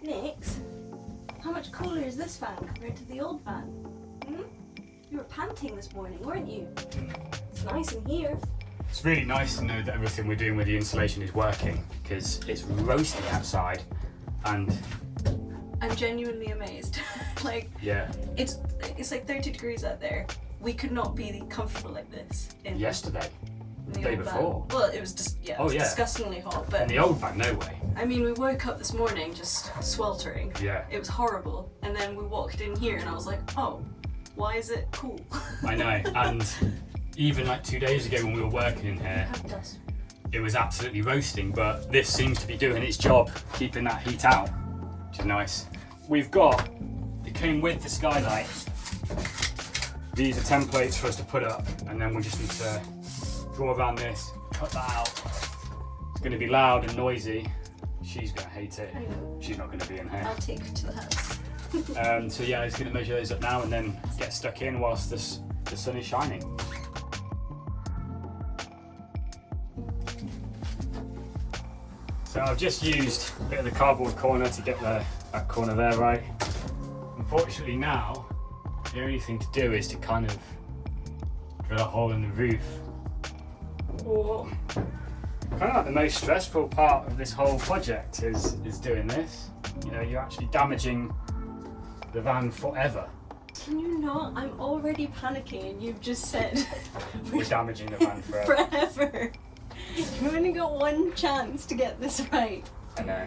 Nix, how much cooler is this fan compared to the old van? Hmm? You were panting this morning, weren't you? It's nice in here. It's really nice to know that everything we're doing with the insulation is working, because it's roasting outside, and I'm genuinely amazed. Like, yeah, it's like 30 degrees out there. We could not be comfortable like this in yesterday, the the day old before. van. Well, it was just it was disgustingly hot. But in the old van, no way. I mean, we woke up this morning just sweltering. Yeah. It was horrible, and then we walked in here, and I was like, oh, why is it cool? I know, and even like 2 days ago when we were working in here, it was absolutely roasting, but this seems to be doing its job, keeping that heat out, which is nice. We've got, it came with the Skylight. These are templates for us to put up, and then we just need to draw around this, cut that out. It's going to be loud and noisy. She's going to hate it. I know. She's not going to be in here. I'll take her to the house. So yeah, I'm just going to measure those up now and then get stuck in whilst the sun is shining. So I've just used a bit of the cardboard corner to get that corner there right. Unfortunately now, the only thing to do is to kind of drill a hole in the roof. Oh. Kind of like the most stressful part of this whole project is doing this. You know, you're actually damaging the van forever. Can you not? I'm already panicking and you've just said We're damaging the van forever. forever. You've only got one chance to get this right. I know.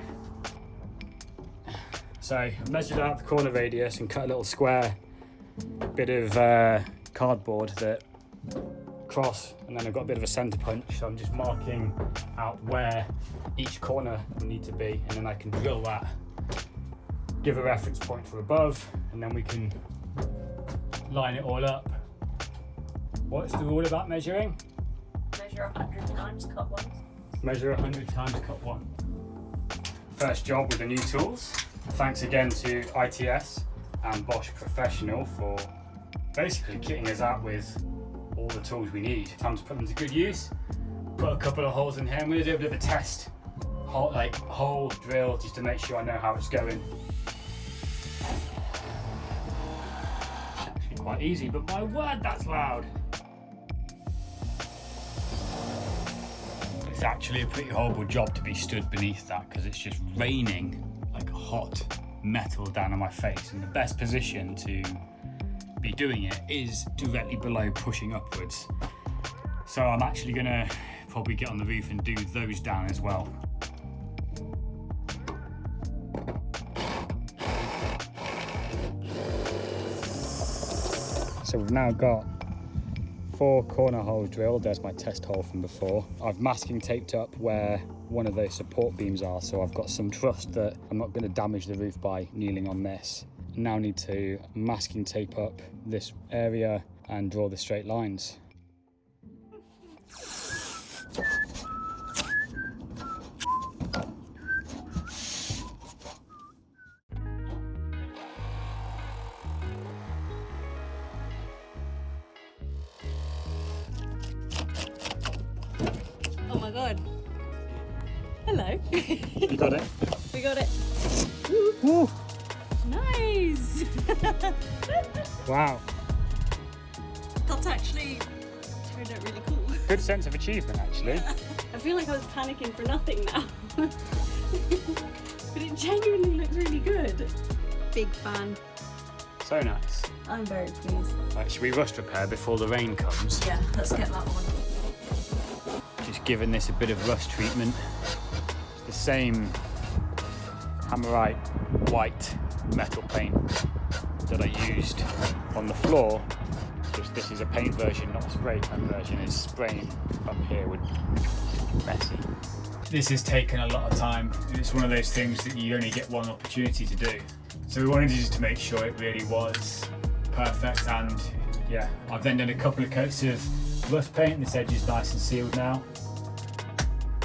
So I measured out the corner radius and cut a little square bit of cardboard that cross, and then I've got a bit of a centre punch, so I'm just marking out where each corner will need to be, and then I can drill that, give a reference point for above, and then we can line it all up. What's the rule about measuring? Measure 100 times, cut once. Measure 100 times, cut one. First job with the new tools. Thanks again to ITS and Bosch Professional for basically kitting us out with all the tools we need. Time to put them to good use. Put a couple of holes in here. I'm going to do a bit of a test hole drill just to make sure I know how it's going. It's actually quite easy, but my word, that's loud. It's actually a pretty horrible job to be stood beneath that because it's just raining like hot metal down on my face, and the best position to be doing it is directly below, pushing upwards. So I'm actually gonna probably get on the roof and do those down as well. So we've now got 4 corner holes drilled. There's my test hole from before. I've masking taped up where one of those support beams are, so I've got some trust that I'm not going to damage the roof by kneeling on this. Now need to masking tape up this area and draw the straight lines. Oh my god. Hello. You got it? We got it. Woo! Nice! Wow. That's actually turned out really cool. Good sense of achievement, actually. I feel like I was panicking for nothing now. But it genuinely looks really good. Big fan. So nice. I'm very pleased. Right, should we rust repair before the rain comes? Yeah, let's get that one. Just giving this a bit of rust treatment. It's the same Hammerite white metal paint that I used on the floor. Just this is a paint version, not a spray paint version. It's spraying up here would be messy. This has taken a lot of time. It's one of those things that you only get one opportunity to do. So we wanted just to make sure it really was perfect, and yeah, I've then done a couple of coats of rust paint. This edge is nice and sealed now.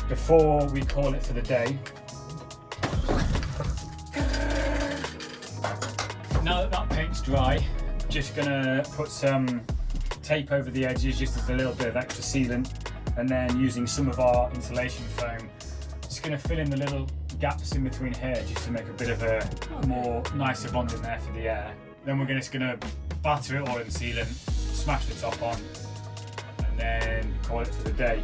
Before we call it for the day, now that paint's dry, I'm just gonna put some tape over the edges just as a little bit of extra sealant, and then using some of our insulation foam, just gonna fill in the little gaps in between here just to make a bit of a more nicer bond in there for the air. Then we're just gonna batter it all in sealant, smash the top on, and then call it for the day.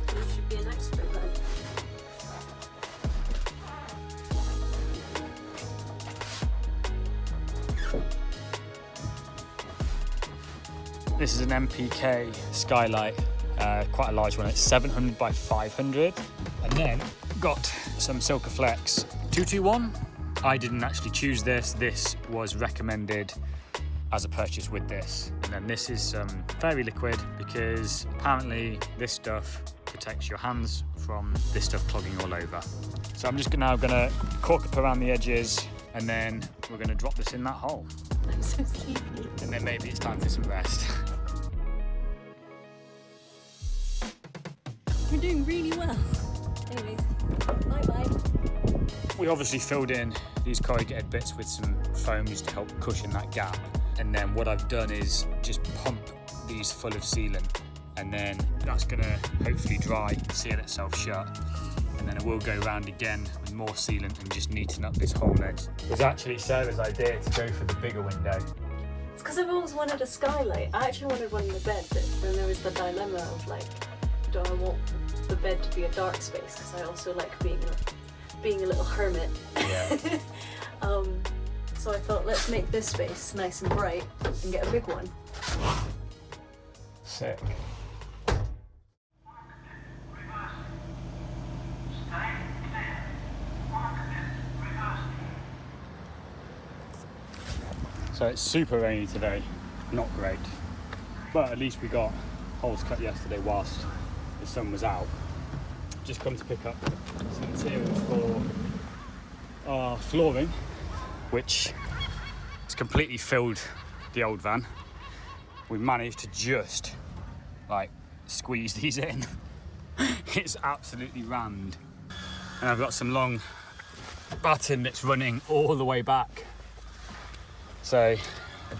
You should be an expert then. This is an MPK Skylight, quite a large one. It's 700 by 500. And then got some Silkaflex 221. I didn't actually choose this. This was recommended as a purchase with this. And then this is some fairy liquid because apparently this stuff protects your hands from this stuff clogging all over. So I'm just now gonna cork up around the edges and then we're gonna drop this in that hole. I'm so sleepy. And then maybe it's time for some rest. We're doing really well. Anyways, bye-bye. We obviously filled in these corrugated bits with some foams to help cushion that gap. And then what I've done is just pump these full of sealant. And then that's gonna hopefully dry, seal itself shut. And then I will go around again with more sealant and just neaten up this whole edge. It was actually Sarah's idea to go for the bigger window. It's because I've always wanted a skylight. I actually wanted one in the bed, but then there was the dilemma of like, do I want the bed to be a dark space? Because I also like being a little hermit. Yeah. So I thought, let's make this space nice and bright and get a big one. Sick. So it's super rainy today, not great, but at least we got holes cut yesterday whilst the sun was out. Just come to pick up some materials for our flooring, which has completely filled the old van. We've managed to just like squeeze these in. It's absolutely rammed. And I've got some long batten that's running all the way back. So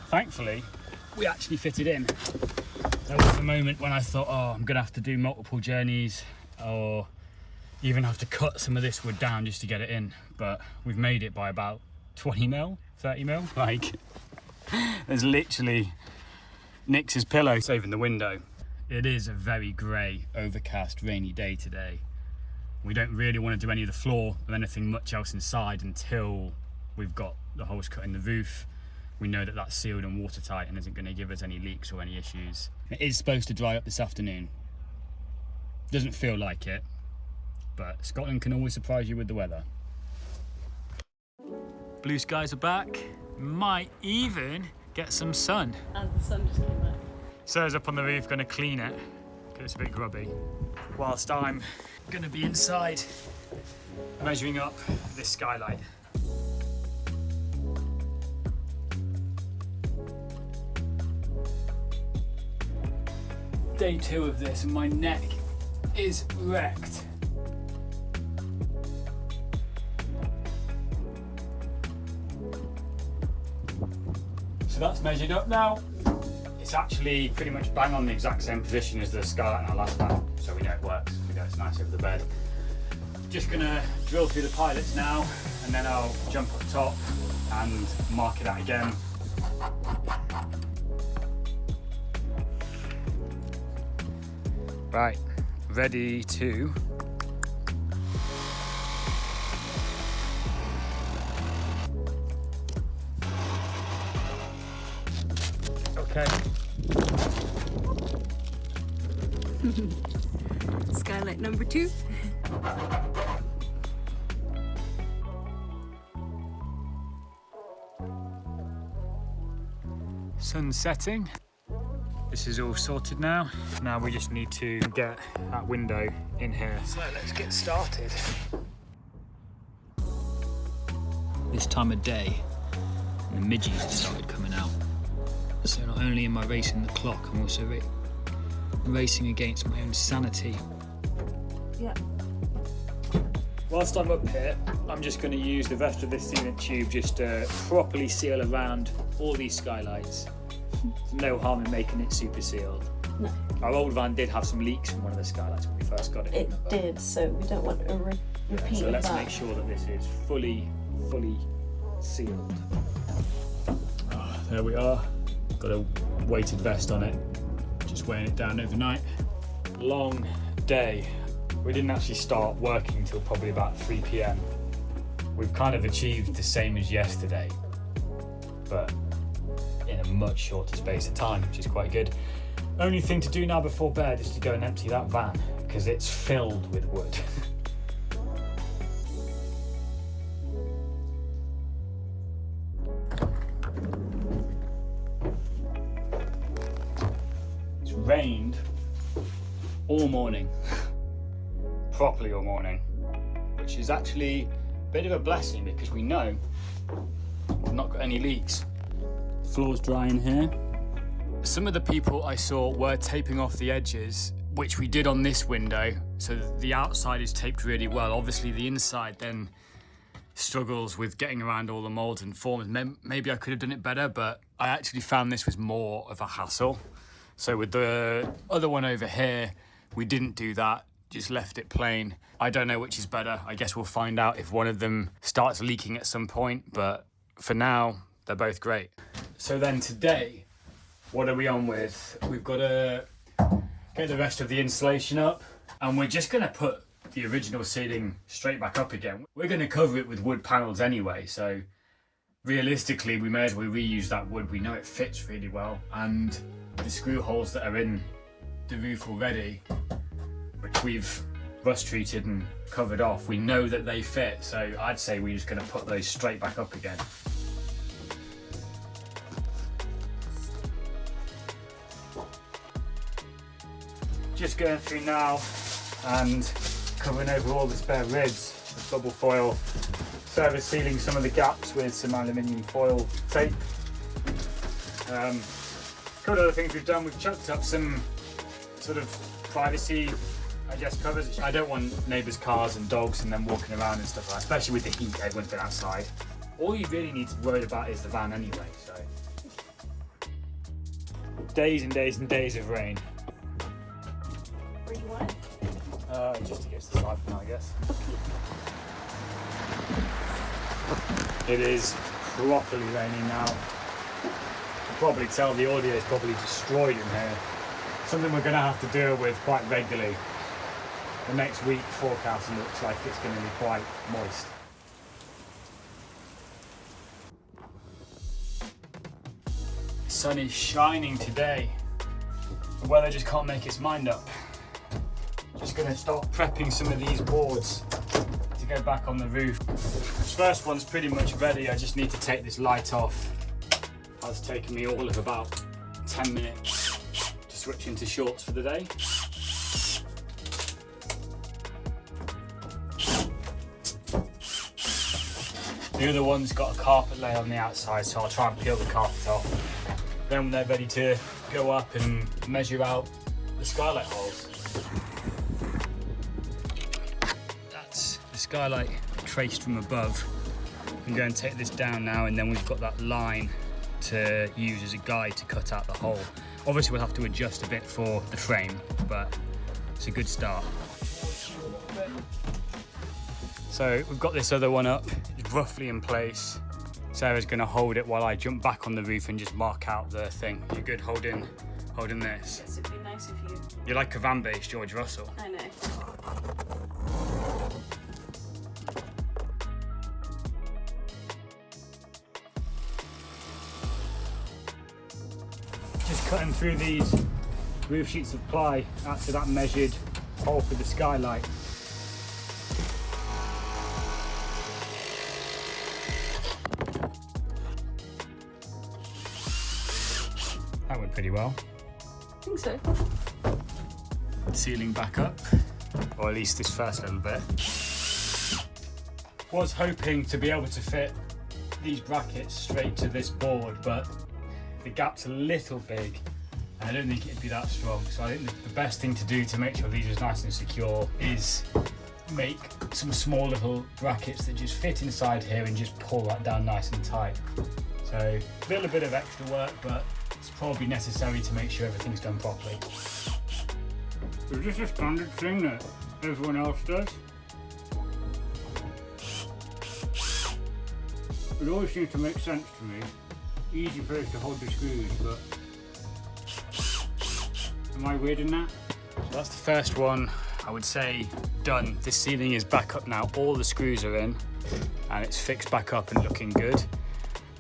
thankfully we actually fit it in. There was a moment when I thought, oh, I'm gonna have to do multiple journeys or even have to cut some of this wood down just to get it in. But we've made it by about 20 mil, 30 mil. Like, there's literally Nix's pillow saving the window. It is a very grey, overcast, rainy day today. We don't really want to do any of the floor or anything much else inside until we've got the holes cut in the roof. We know that that's sealed and watertight and isn't going to give us any leaks or any issues. It is supposed to dry up this afternoon. Doesn't feel like it, but Scotland can always surprise you with the weather. Blue skies are back. Might even get some sun. As the sun just came out. Sarah's up on the roof, going to clean it because it's a bit grubby. Whilst I'm going to be inside measuring up this skylight. Day 2 of this and my neck is wrecked. So that's measured up now. It's actually pretty much bang on the exact same position as the Skylight in our last van, so we know it works. We know it's nice over the bed. Just gonna drill through the pilots now, and then I'll jump up top and mark it out again. Right, ready to okay. Skylight number 2. Sun setting. This is all sorted now. Now we just need to get that window in here. So let's get started. This time of day, the midges have started coming out. So not only am I racing the clock, I'm also racing against my own sanity. Yeah. Whilst I'm up here, I'm just going to use the rest of this sealant tube just to properly seal around all these skylights. There's no harm in making it super sealed. No. Our old van did have some leaks from one of the skylights when we first got it. It did, so we don't want a repeat So of let's that. make sure that this is fully sealed. There we are. Got a weighted vest on it. Just weighing it down overnight. Long day. We didn't actually start working until probably about 3 p.m. We've kind of achieved the same as yesterday, but in a much shorter space of time, which is quite good. Only thing to do now before bed is to go and empty that van, because it's filled with wood. It's rained all morning, properly all morning, which is actually a bit of a blessing because we know we've not got any leaks. Floor's dry in here. Some of the people I saw were taping off the edges, which we did on this window, so the outside is taped really well. Obviously the inside then struggles with getting around all the molds and forms. Maybe I could have done it better, but I actually found this was more of a hassle. So with the other one over here, we didn't do that, just left it plain. I don't know which is better. I guess we'll find out if one of them starts leaking at some point, but for now, they're both great. So then today, what are we on with? We've got to get the rest of the insulation up, and we're just gonna put the original ceiling straight back up again. We're gonna cover it with wood panels anyway, so realistically, we may as well reuse that wood. We know it fits really well, and the screw holes that are in the roof already, which we've rust treated and covered off, we know that they fit, so I'd say we're just gonna put those straight back up again. Just going through now and covering over all the spare ribs with bubble foil, service sealing some of the gaps with some aluminium foil tape. A couple of other things we've done, we've chucked up some sort of privacy, I guess, covers. I don't want neighbours' cars and dogs and them walking around and stuff like that, especially with the heat, everyone's been outside. All you really need to worry about is the van anyway, so. Days and days and days of rain. Where do you want it? Just to get to the side for now, I guess. It is properly raining now. You can probably tell the audio is probably destroyed in here. Something we're going to have to deal with quite regularly. The next week forecast looks like it's going to be quite moist. The sun is shining today. The weather just can't make its mind up. Just going to start prepping some of these boards to go back on the roof. This first one's pretty much ready. I just need to take this light off. It's taken me all of about 10 minutes to switch into shorts for the day. The other one's got a carpet layer on the outside, so I'll try and peel the carpet off. Then when they're ready to go up and measure out the skylight holes. That's the skylight traced from above. I'm going to take this down now, and then we've got that line to use as a guide to cut out the hole. Obviously we'll have to adjust a bit for the frame, but it's a good start. So we've got this other one up, it's roughly in place. Sarah's going to hold it while I jump back on the roof and just mark out the thing. You're good holding this? Yes, it'd be nice if you... You're like a van-based George Russell. I know. Just cutting through these roof sheets of ply out to that measured hole for the skylight. That went pretty well. I think so. Sealing back up, or at least this first little bit. Was hoping to be able to fit these brackets straight to this board, but the gap's a little big and I don't think it'd be that strong. So I think the best thing to do to make sure these are nice and secure is make some small little brackets that just fit inside here and just pull that down nice and tight. So a little bit of extra work, but it's probably necessary to make sure everything's done properly. Is this a standard thing that everyone else does? It always seems to make sense to me. Easy for us to hold the screws, but am I weird in that? So that's the first one, I would say, done. This ceiling is back up now. All the screws are in and it's fixed back up and looking good.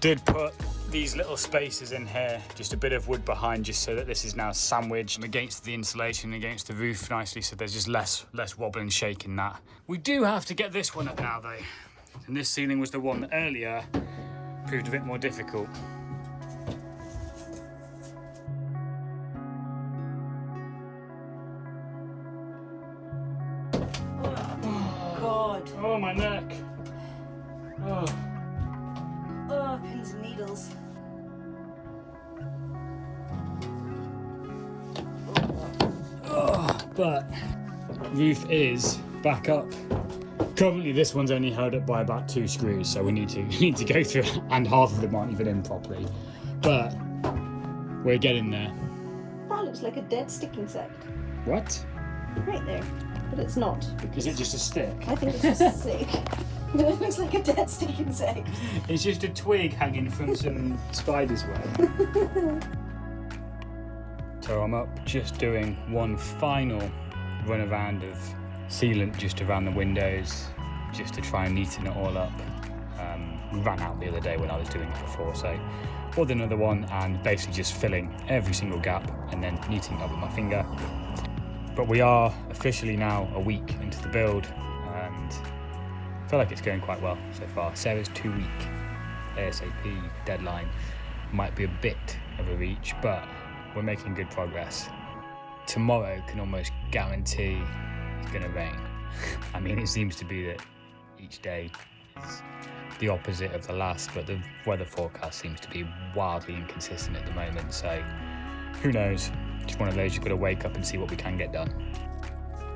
Did put these little spaces in here, just a bit of wood behind, just so that this is now sandwiched against the insulation, against the roof nicely, so there's just less wobble and shake in that. We do have to get this one up now though. And this ceiling was the one that earlier proved a bit more difficult. Oh, God. Oh, my neck. Oh. Oh, pins and needles. Oh, but roof is back up. Currently this one's only held up by about 2 screws, so we need to go through it, and half of them aren't even in properly. But we're getting there. That looks like a dead stick insect. What? Right there. But it's not. Is it just a stick? I think it's just a stick. But it looks like a dead stick insect. It's just a twig hanging from some spider's web. So I'm up just doing one final run around of sealant just around the windows, just to try and neaten it all up. Ran out the other day when I was doing it before, so ordered another one and basically just filling every single gap and then neatening it up with my finger. But we are officially now a week into the build and I feel like it's going quite well so far. Sarah's 2-week ASAP deadline might be a bit of a reach, but we're making good progress. Tomorrow can almost guarantee it's going to rain. I mean, it seems to be that each day is the opposite of the last, but the weather forecast seems to be wildly inconsistent at the moment, so who knows? Just one of those, you've got to wake up and see what we can get done.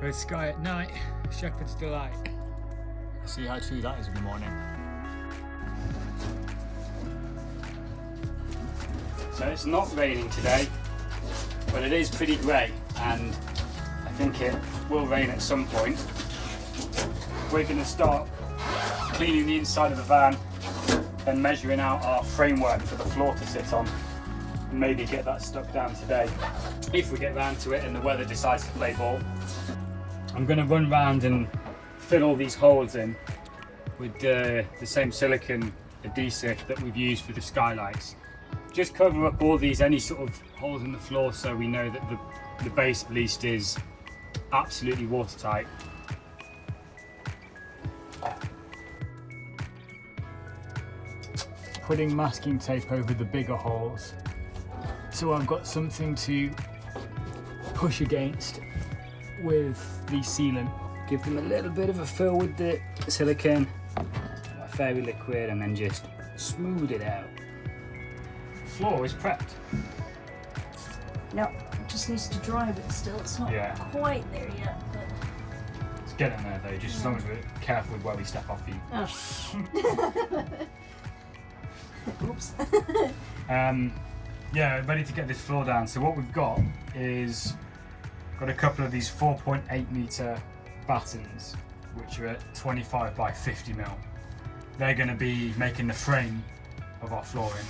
Red sky at night, shepherd's delight. Let's see how true that is in the morning. So it's not raining today, but it is pretty grey, and I think it will rain at some point. We're going to start cleaning the inside of the van and measuring out our framework for the floor to sit on. And maybe get that stuck down today, if we get round to it and the weather decides to play ball. I'm going to run round and fill all these holes in with the same silicone adhesive that we've used for the Skylights. Just cover up all these, any sort of holes in the floor, so we know that the base at least is absolutely watertight. Putting masking tape over the bigger holes, so I've got something to push against with the sealant. Give them a little bit of a fill with the silicone, my fairy liquid, and then just smooth it out. The floor is prepped. No, it just needs to dry, but still it's not quite there yet. But it's getting there though, just as long as we're careful with where we step our feet. Oh. Oops. Yeah, ready to get this floor down. So what we've got is got a couple of these 4.8 metre battens, which are at 25 by 50 mil. They're going to be making the frame of our flooring.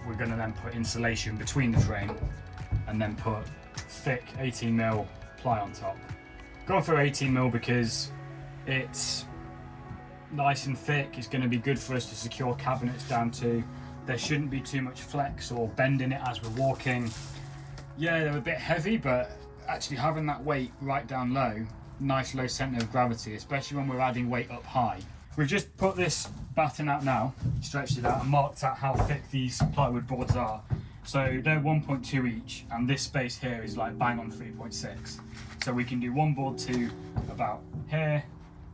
We're going to then put insulation between the frame and then put thick 18 mil ply on top. Going for 18 mil because it's nice and thick. It's going to be good for us to secure cabinets down to. There shouldn't be too much flex or bend in it as we're walking. Yeah, they're a bit heavy, but actually having that weight right down low, nice low centre of gravity, especially when we're adding weight up high. We've just put this batten out now, stretched it out and marked out how thick these plywood boards are. So they're 1.2 each, and this space here is like bang on 3.6. So we can do one board to about here.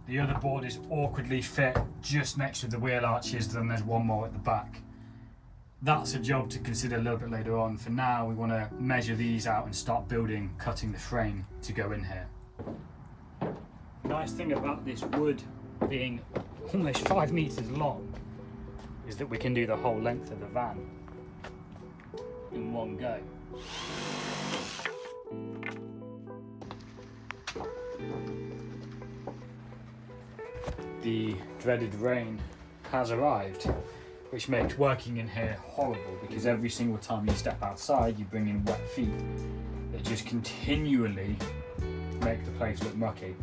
The other board is awkwardly fit just next to the wheel arches, then there's one more at the back. That's a job to consider a little bit later on. For now, we want to measure these out and start building, cutting the frame to go in here. Nice thing about this wood being almost 5 meters long is that we can do the whole length of the van in one go. the dreaded rain has arrived, which makes working in here horrible because every single time you step outside you bring in wet feet that just continually make the place look mucky.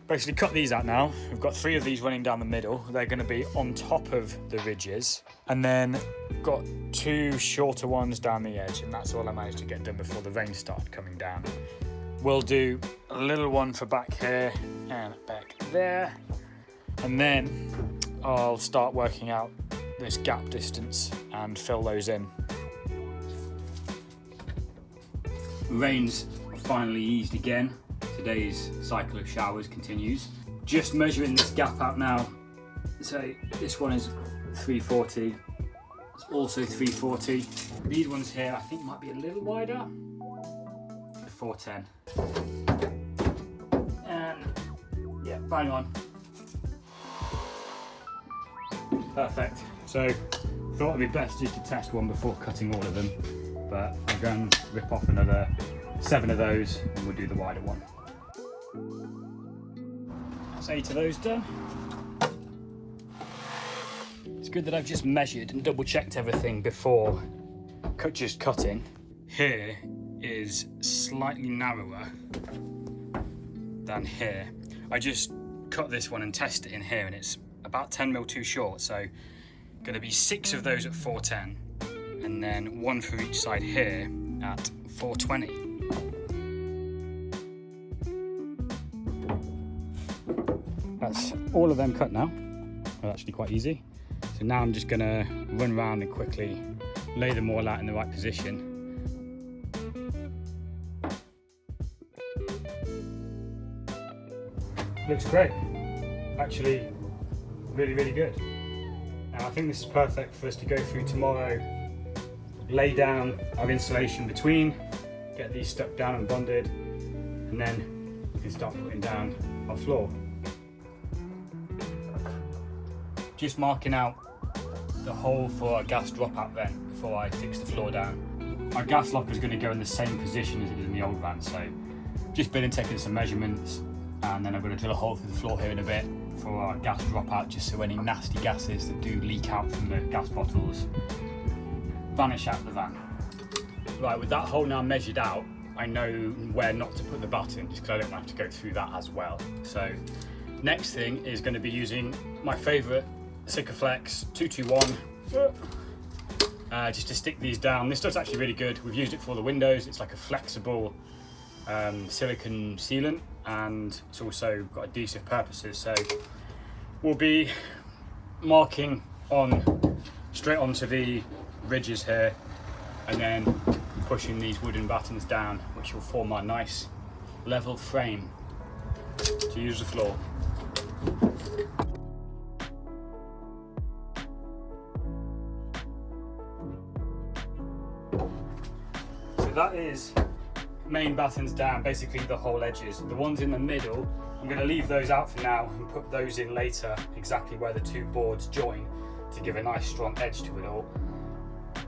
Basically cut these out now. We've got 3 of these running down the middle. They're going to be on top of the ridges, and then got 2 shorter ones down the edge, and that's all I managed to get done before the rain started coming down. We'll do a little one for back here and back there, and then I'll start working out this gap distance and fill those in. Rain's finally eased again. Today's cycle of showers continues. Just measuring this gap out now. So this one is 340. It's also 340. These ones here I think might be a little wider. 410. And yeah, bang on. Perfect. So thought it'd be best just to test one before cutting all of them. But I'm going to rip off another 7 of those and we'll do the wider one. That's 8 of those done. It's good that I've just measured and double checked everything before just cutting. Here is slightly narrower than here. I just cut this one and tested it in here and it's about 10mm too short, so going to be 6 of those at 410 and then 1 for each side here at 420. That's all of them cut now. Well, actually quite easy. So now I'm just going to run around and quickly lay them all out in the right position. Looks great. Actually, really good. Now I think this is perfect for us to go through tomorrow, lay down our insulation between, get these stuck down and bonded, and then we can start putting down our floor. Just marking out the hole for our gas dropout vent before I fix the floor down. Our gas locker is going to go in the same position as it did in the old van, so just been and taking some measurements, and then I'm going to drill a hole through the floor here in a bit for our gas dropout, just so any nasty gases that do leak out from the gas bottles vanish out of the van. Right, with that hole now measured out, I know where not to put the Batten, just because I don't have to go through that as well. So next thing is going to be using my favourite Sikaflex 221 just to stick these down. This stuff's actually really good. We've used it for the windows. It's like a flexible silicone sealant, and it's also got adhesive purposes. So we'll be marking on straight onto the ridges here and then pushing these wooden battens down, which will form our nice level frame to use the floor. So that is main battens down, basically the whole edges. The ones in the middle, I'm going to leave those out for now and put those in later, exactly where the 2 boards join, to give a nice strong edge to it all.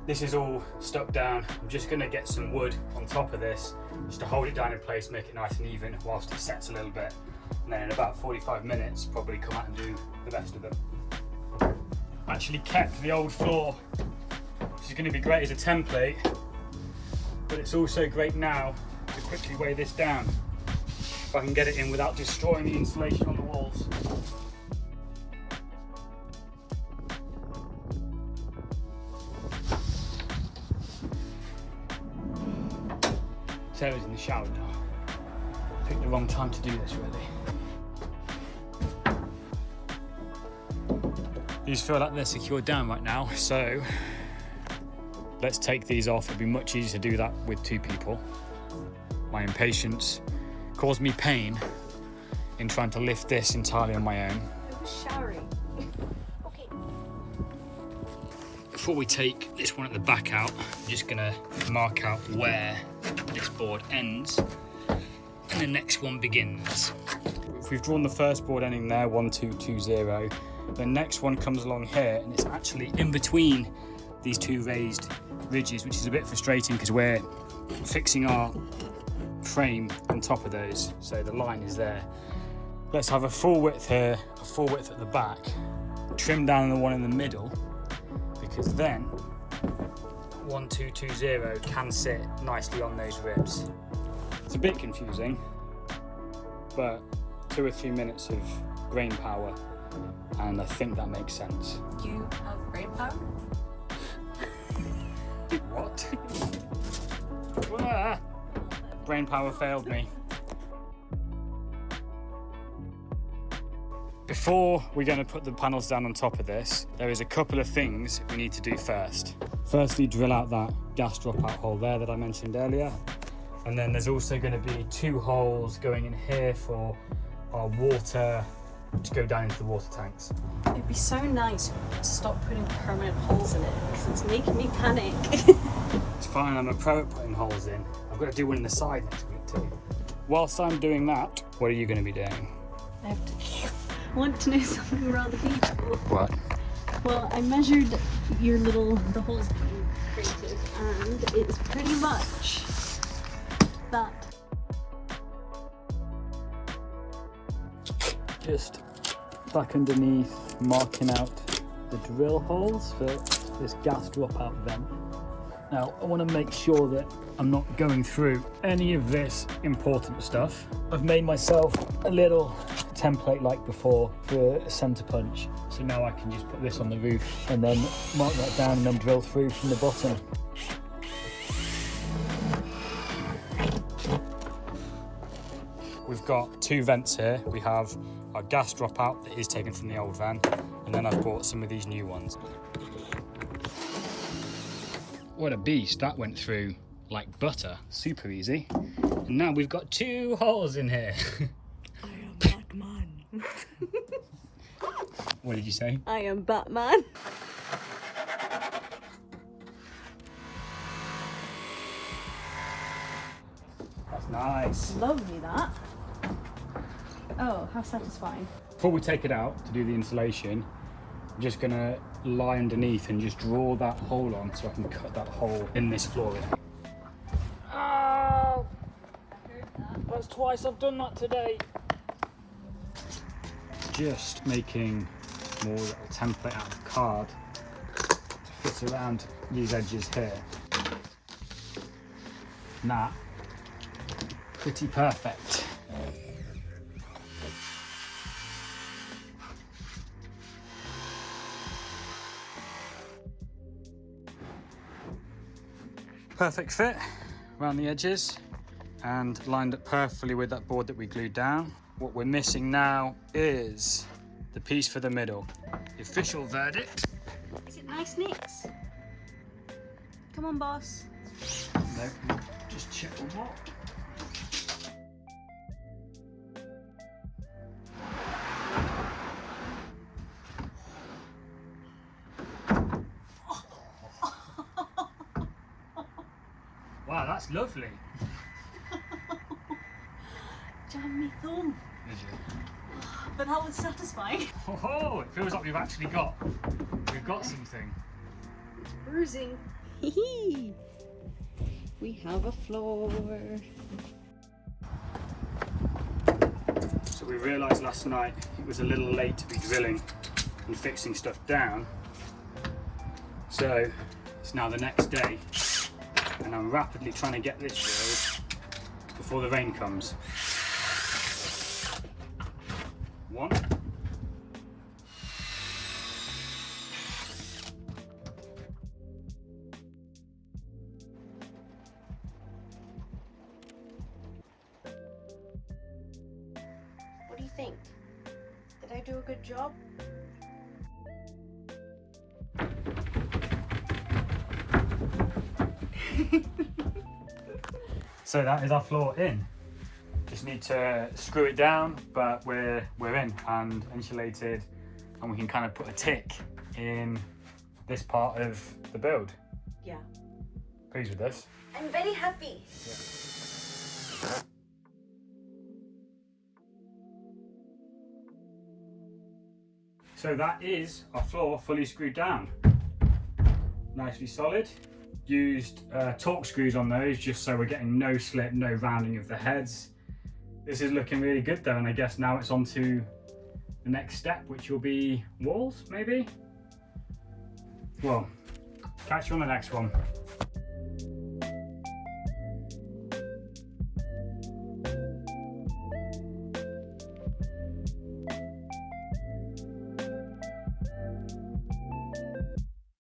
This is all stuck down. I'm just going to get some wood on top of this just to hold it down in place, make it nice and even whilst it sets a little bit, and then in about 45 minutes probably come out and do the rest of them. Actually kept the old floor, which is going to be great as a template, but it's also great now to quickly weigh this down if I can get it in without destroying the insulation on the walls. Sarah's in the shower now. Picked the wrong time to do this, really. These feel like they're secured down right now, so let's take these off. It'd be much easier to do that with 2 people. My impatience caused me pain in trying to lift this entirely on my own. I was showering. Okay. Before we take this one at the back out, I'm just gonna mark out where this board ends and the next one begins. If we've drawn the first board ending there, 1220, the next one comes along here and it's actually in between these 2 raised ridges, which is a bit frustrating because we're fixing our frame on top of those, so the line is there. Let's have a full width here, a full width at the back, trim down the one in the middle, because then 1220 can sit nicely on those ribs. It's a bit confusing, but 2 or 3 minutes of brain power, and I think that makes sense. You have brain power? What? Ah, brain power failed me. Before we're going to put the panels down on top of this, there is a couple of things we need to do first. Firstly, drill out that gas dropout hole there that I mentioned earlier. And then there's also going to be 2 holes going in here for our water to go down into the water tanks. It'd be so nice to stop putting permanent holes in it, because it's making me panic. It's fine, I'm a pro at putting holes in. I've got to do one in the side next week too. Whilst I'm doing that, what are you going to be doing? I want to know something rather beautiful. What? Well, I measured the holes that you created, and it's pretty much that. Just back underneath, marking out the drill holes for this gas dropout vent. Now, I want to make sure that I'm not going through any of this important stuff. I've made myself a little template like before for a centre punch. So now I can just put this on the roof and then mark that down and then drill through from the bottom. We've got 2 vents here. We have our gas dropout that is taken from the old van, and then I've bought some of these new ones. What a beast, that went through like butter, super easy. And now we've got 2 holes in here. I am Batman. What did you say? I am Batman. That's nice. Lovely that. Oh, how satisfying. Before we take it out to do the insulation, I'm just gonna lie underneath and just draw that hole on so I can cut that hole in this flooring. Oh, that's twice I've done that today. Just making more little template out of card to fit around these edges here. And that, pretty perfect. Perfect fit around the edges and lined up perfectly with that board that we glued down. What we're missing now is the piece for the middle. The official verdict. Is it nice nicks? Come on, boss. No, just check one more. Wow, that's lovely. Jam me thumb. Did you? But that was satisfying. Oh, it feels like we've got something. It's bruising. We have a floor. So we realised last night it was a little late to be drilling and fixing stuff down. So it's now the next day and I'm rapidly trying to get this drilled before the rain comes. 1. What do you think? Did I do a good job? So that is our floor in. Just need to screw it down, but we're in and insulated, and we can kind of put a tick in this part of the build. Yeah. Pleased with this? I'm very happy. Yeah. So that is our floor fully screwed down. Nicely solid. Used torque screws on those just so we're getting no slip, no rounding of the heads. this is looking really good though, and I guess now it's on to the next step, which will be walls, maybe? Well, catch you on the next one.